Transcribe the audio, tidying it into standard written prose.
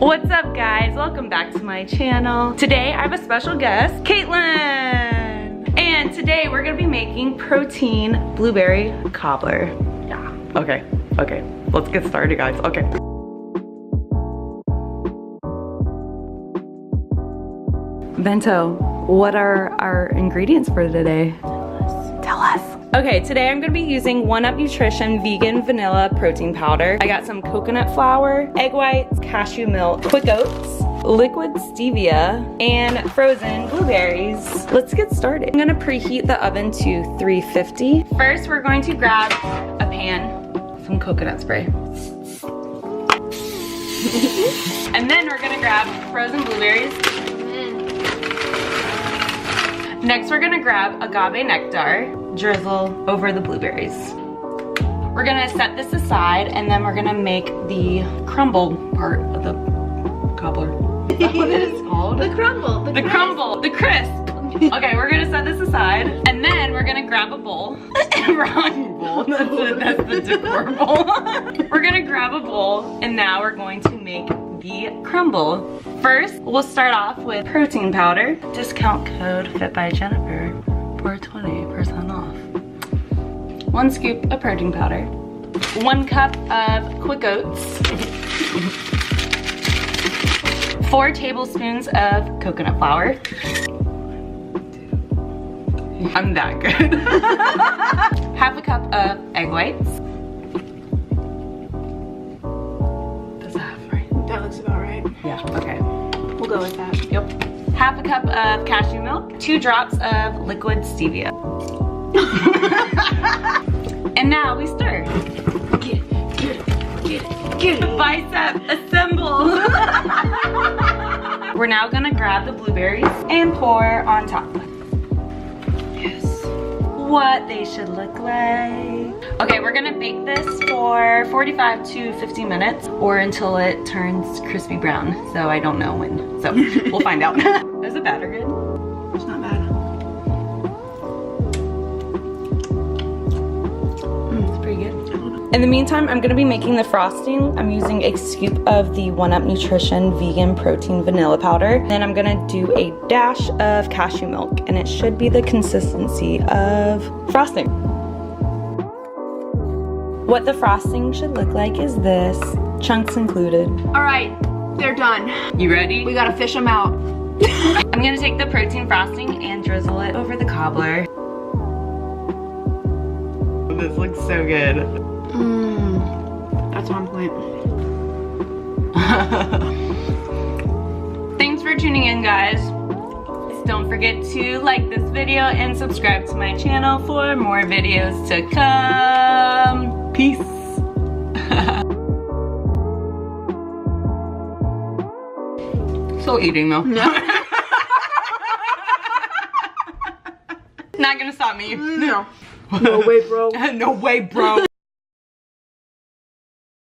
What's up guys? Welcome back to my channel. Today I have a special guest, Caitlin. And today we're gonna be making protein blueberry cobbler. Yeah, okay. Let's get started guys, okay. Bento, what are our ingredients for today? Tell us. Okay, today I'm gonna be using 1UP Nutrition Vegan Vanilla Protein Powder. I got some coconut flour, egg whites, cashew milk, quick oats, liquid stevia, and frozen blueberries. Let's get started. I'm gonna preheat the oven to 350. First, we're going to grab a pan, some coconut spray. And then we're gonna grab frozen blueberries. Next, we're gonna grab agave nectar, drizzle over the blueberries. We're gonna set this aside and then we're gonna make the crumble part of the cobbler. Is that what it is called? The crumble. The crisp. Okay, we're gonna set this aside and then we're gonna grab a bowl. Wrong bowl, that's the decor bowl. We're gonna grab a bowl and now we're going to make the crumble. First, we'll start off with protein powder. Discount code fit by Jennifer for 20% off. 1 scoop of protein powder. 1 cup of quick oats. 4 tablespoons of coconut flour. I'm that good. 1/2 cup of egg whites. Does that have right? That looks about right. Yeah, okay. We'll go with that. Yep. 1/2 cup of cashew milk. 2 drops of liquid stevia. And now we stir. Get it. Bicep assemble. We're now gonna grab the blueberries and pour on top. Yes. What they should look like. Okay, we're gonna bake this for 45 to 50 minutes or until it turns crispy brown. So I don't know when, so we'll find out. Is the batter good? It's not bad. It's pretty good. In the meantime, I'm gonna be making the frosting. I'm using a scoop of the 1UP Nutrition Vegan Protein Vanilla Powder. Then I'm gonna do a dash of cashew milk and it should be the consistency of frosting. What the frosting should look like is this, chunks included. All right, they're done. You ready? We gotta fish them out. I'm gonna take the protein frosting and drizzle it over the cobbler. This looks so good. That's on point. Thanks for tuning in, guys. Don't forget to like this video and subscribe to my channel for more videos to come. Peace. Still eating though. No. Not gonna stop me. No. No way, bro. No way, bro.